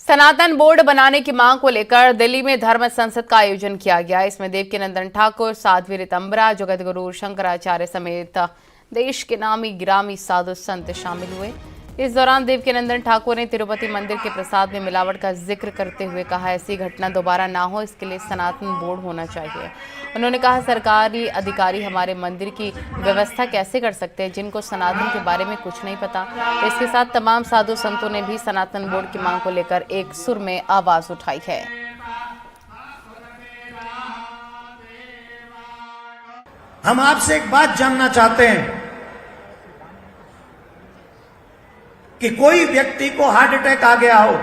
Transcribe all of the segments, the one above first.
सनातन board बनाने की मांग को लेकर दिल्ली में धर्म संसद का आयोजन किया गया। इसमें देवकीनंदन ठाकुर, साध्वी ऋतंबरा, जगतगुरु शंकराचार्य समेत देश के नामी गिरामी साधु संत शामिल हुए। इस दौरान देवकीनंदन ठाकुर ने तिरुपति मंदिर के प्रसाद में मिलावट का जिक्र करते हुए कहा, ऐसी घटना दोबारा ना हो, इसके लिए सनातन बोर्ड होना चाहिए। उन्होंने कहा, सरकारी अधिकारी हमारे मंदिर की व्यवस्था कैसे कर सकते हैं जिनको सनातन के बारे में कुछ नहीं पता। इसके साथ तमाम साधु संतों ने भी सनातन बोर्ड की मांग को लेकर एक सुर में आवाज उठाई है। हम आपसे एक बात जानना चाहते हैं कि कोई व्यक्ति को हार्ट अटैक आ गया हो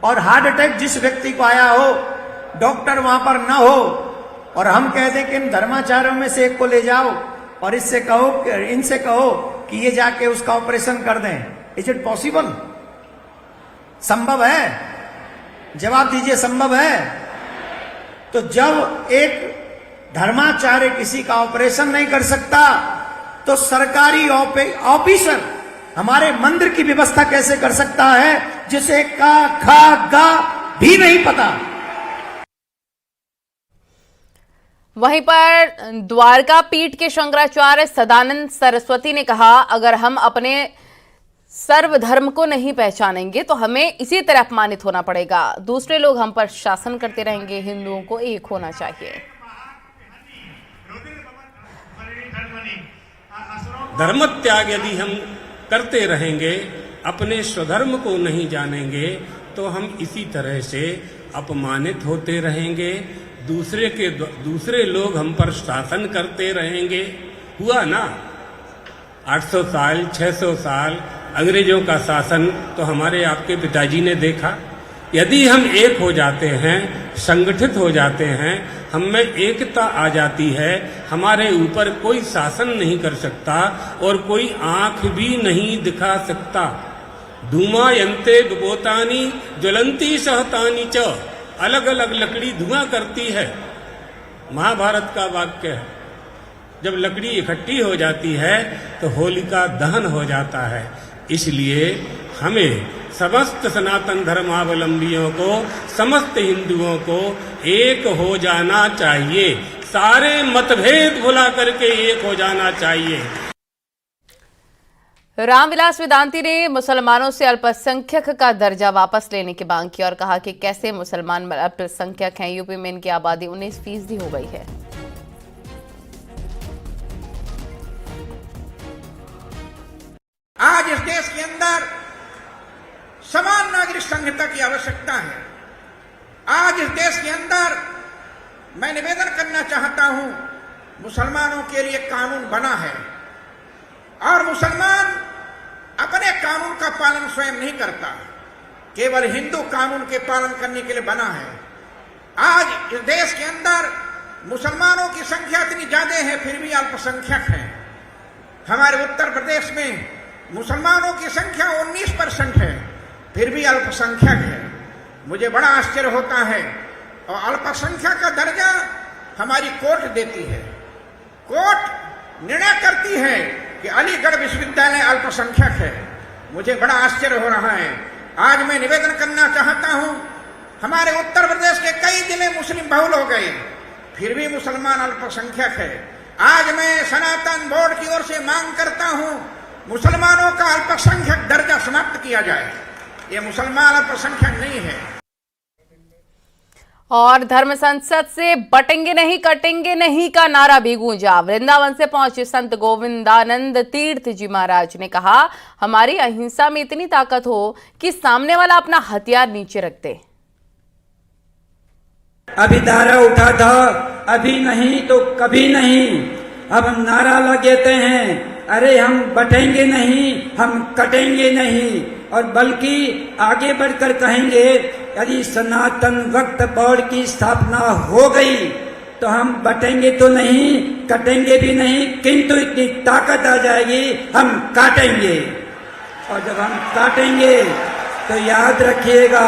और हार्ट अटैक जिस व्यक्ति को आया हो डॉक्टर वहां पर ना हो और हम कह दें कि इन धर्माचार्यों में से एक को ले जाओ और इनसे कहो कि ये जाके उसका ऑपरेशन कर दें। Is it possible? संभव है? जवाब दीजिए, संभव है? तो जब एक धर्माचार्य किसी का ऑपरेशन नहीं कर सकता तो सरकारी ऑफिसर हमारे मंदिर की व्यवस्था कैसे कर सकता है जिसे का खा गा भी नहीं पता। वहीं पर द्वारका पीठ के शंकराचार्य सदानंद सरस्वती ने कहा, अगर हम अपने सर्वधर्म को नहीं पहचानेंगे तो हमें इसी तरह अपमानित होना पड़ेगा। दूसरे लोग हम पर शासन करते रहेंगे, हिंदुओं को एक होना चाहिए। धर्म त्याग यदि हम करते रहेंगे, अपने स्वधर्म को नहीं जानेंगे तो हम इसी तरह से अपमानित होते रहेंगे, दूसरे लोग हम पर शासन करते रहेंगे। हुआ ना 800 साल 600 साल अंग्रेजों का शासन तो हमारे आपके पिताजी ने देखा। यदि हम एक हो जाते हैं, संगठित हो जाते हैं, हम में एकता आ जाती है, हमारे ऊपर कोई शासन नहीं कर सकता और कोई आंख भी नहीं दिखा सकता। धूमायन्ते गुबोतानी ज्वलंती सहतानी च, अलग अलग लकड़ी धुआं करती है, महाभारत का वाक्य है। जब लकड़ी इकट्ठी हो जाती है तो होलिका दहन हो जाता है। इसलिए हमें समस्त सनातन धर्मावलंबियों को, समस्त हिंदुओं को एक हो जाना चाहिए, सारे मतभेद भुला करके एक हो जाना चाहिए। रामविलास वेदांती ने मुसलमानों से अल्पसंख्यक का दर्जा वापस लेने की मांग की और कहा कि कैसे मुसलमान अल्पसंख्यक हैं, यूपी में इनकी आबादी 19% हो गई है। आज इस देश के अंदर समान नागरिक संहिता की आवश्यकता है। आज इस देश के अंदर मैं निवेदन करना चाहता हूं, मुसलमानों के लिए कानून बना है और मुसलमान अपने कानून का पालन स्वयं नहीं करता, केवल हिंदू कानून के पालन करने के लिए बना है। आज इस देश के अंदर मुसलमानों की संख्या इतनी ज्यादा है फिर भी अल्पसंख्यक है। हमारे उत्तर प्रदेश में मुसलमानों की संख्या 19% है फिर भी अल्पसंख्यक है। मुझे बड़ा आश्चर्य होता है और अल्पसंख्यक का दर्जा हमारी कोर्ट देती है। कोर्ट निर्णय करती है कि अलीगढ़ विश्वविद्यालय अल्पसंख्यक है। मुझे बड़ा आश्चर्य हो रहा है। आज मैं निवेदन करना चाहता हूं, हमारे उत्तर प्रदेश के कई जिले मुस्लिम बहुल हो गए फिर भी मुसलमान अल्पसंख्यक है। आज मैं सनातन बोर्ड की ओर से मांग करता हूं, मुसलमानों का अल्पसंख्यक दर्जा समाप्त किया जाए। ये मुसलमान अल्पसंख्यक नहीं है। और धर्म संसद से बटेंगे नहीं कटेंगे नहीं का नारा भी गूंजा। वृंदावन से पहुंचे संत गोविंदानंद तीर्थ जी महाराज ने कहा, हमारी अहिंसा में इतनी ताकत हो कि सामने वाला अपना हथियार नीचे रख दे। अभी नारा उठा था, अभी नहीं तो कभी नहीं। अब हम नारा लगाते हैं, अरे हम बटेंगे नहीं, हम कटेंगे नहीं, और बल्कि आगे बढ़कर कहेंगे, यदि सनातन वक्फ बोर्ड की स्थापना हो गई तो हम बटेंगे तो नहीं, कटेंगे भी नहीं, किंतु इतनी ताकत आ जाएगी हम काटेंगे। और जब हम काटेंगे तो याद रखिएगा,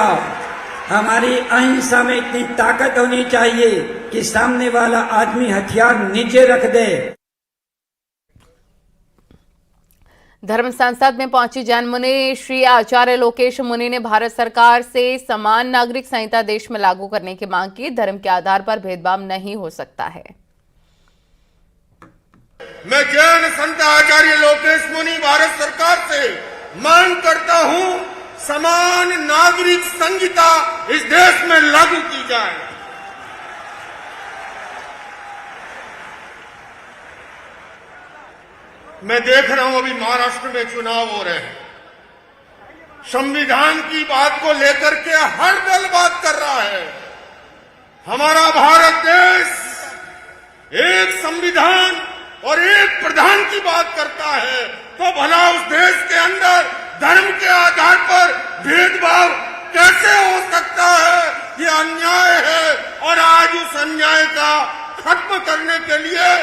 हमारी अहिंसा में इतनी ताकत होनी चाहिए कि सामने वाला आदमी हथियार नीचे रख दे। धर्म संसद में पहुंची जैन मुनि श्री आचार्य लोकेश मुनि ने भारत सरकार से समान नागरिक संहिता देश में लागू करने की मांग की। धर्म के आधार पर भेदभाव नहीं हो सकता है। मैं जैन संत आचार्य लोकेश मुनि भारत सरकार से मांग करता हूं, समान नागरिक संहिता इस देश में लागू की जाए। मैं देख रहा हूं अभी महाराष्ट्र में चुनाव हो रहे हैं, संविधान की बात को लेकर के हर दल बात कर रहा है। हमारा भारत देश एक संविधान और एक प्रधान की बात करता है, तो भला उस देश के अंदर धर्म के आधार पर भेदभाव कैसे हो सकता है? ये अन्याय है और आज उस अन्याय का खत्म करने के लिए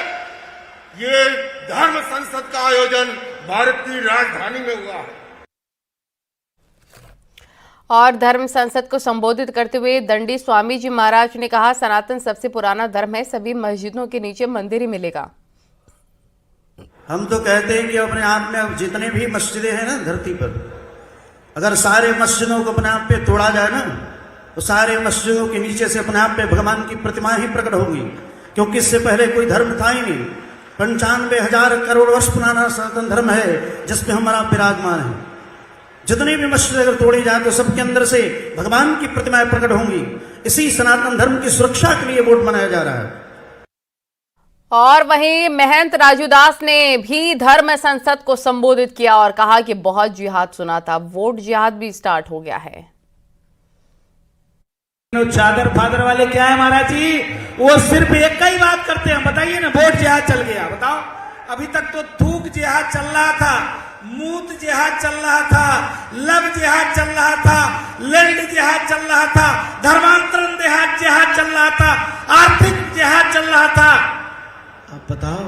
ये धर्म संसद का आयोजन भारत की राजधानी में हुआ है। और धर्म संसद को संबोधित करते हुए दंडी स्वामी जी महाराज ने कहा, सनातन सबसे पुराना धर्म है, सभी मस्जिदों के नीचे मंदिर ही मिलेगा। हम तो कहते हैं कि अपने आप में अब जितने भी मस्जिदें हैं ना धरती पर, अगर सारे मस्जिदों को अपने आप पे तोड़ा जाए ना, तो सारे मस्जिदों के नीचे से अपने आप पे भगवान की प्रतिमा ही प्रकट होगी, क्योंकि इससे पहले कोई धर्म था ही नहीं। 95,000 करोड़ वर्ष पुराना सनातन धर्म है जिसमें हमारा विराजमान है। जितने भी मस्जिद अगर तोड़ी जाए तो सबके अंदर से भगवान की प्रतिमाएं प्रकट होंगी। इसी सनातन धर्म की सुरक्षा के लिए वोट मनाया जा रहा है। और वहीं महंत राजूदास ने भी धर्म संसद को संबोधित किया और कहा कि बहुत जिहाद सुना था, वोट जिहाद भी स्टार्ट हो गया है। चादर फादर वाले क्या है महाराज जी, वो सिर्फ एक का ही बात करते हैं। बताइए ना, वोट जिहाद चल गया, बताओ। अभी तक तो थूक जिहाद चल रहा था, मूत जिहाद चल रहा था, लब जिहाद चल रहा था, लैंड जिहाद चल रहा था, धर्मांतरण जिहाद चल रहा था, आर्थिक जिहाद चल रहा था। अब बताओ,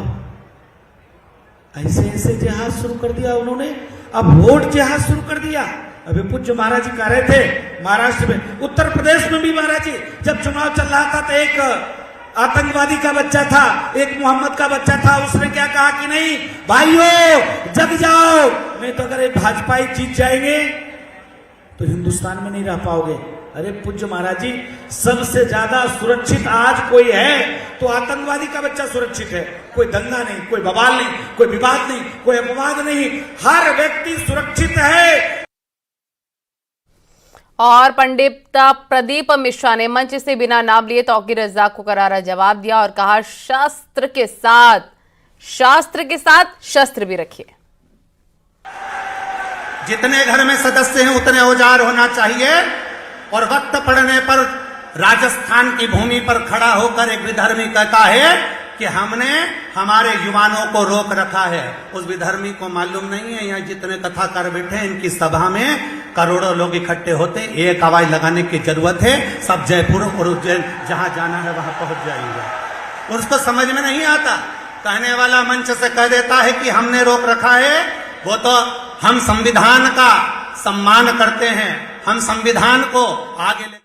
ऐसे ऐसे जिहाद शुरू कर दिया उन्होंने, अब वोट जिहाद शुरू कर दिया। अभी पूज्य महाराज जी कह रहे थे महाराष्ट्र में, उत्तर प्रदेश में भी महाराज जी जब चुनाव चल रहा था तो एक आतंकवादी का बच्चा था, एक मोहम्मद का बच्चा था, उसने क्या कहा कि नहीं भाइयों जग जाओ, नहीं तो अगर भाजपा ही जीत जाएंगे तो हिंदुस्तान में नहीं रह पाओगे। अरे पूज्य महाराज जी, सबसे ज्यादा सुरक्षित आज कोई है तो आतंकवादी का बच्चा सुरक्षित है। कोई दंगा नहीं, कोई बवाल नहीं, कोई विवाद नहीं, कोई अपवाद नहीं, हर व्यक्ति सुरक्षित है। और पंडित प्रदीप मिश्रा ने मंच से बिना नाम लिए तौकीर रज़ाक को करारा जवाब दिया और कहा, शास्त्र के साथ शस्त्र भी रखिए। जितने घर में सदस्य हैं उतने औजार होना चाहिए। और वक्त पड़ने पर राजस्थान की भूमि पर खड़ा होकर एक विधर्मी कहता है कि हमने हमारे युवाओं को रोक रखा है। उस विधर्मी को मालूम नहीं है यहाँ जितने कथाकार बैठे हैं इनकी सभा में करोड़ों लोग इकट्ठे होते, एक आवाज लगाने की जरूरत है, सब जयपुर और उज्जैन जहां जाना है वहां पहुंच जाएंगे। उसको समझ में नहीं आता, कहने वाला मंच से कह देता है कि हमने रोक रखा है। वो तो हम संविधान का सम्मान करते हैं, हम संविधान को आगे ले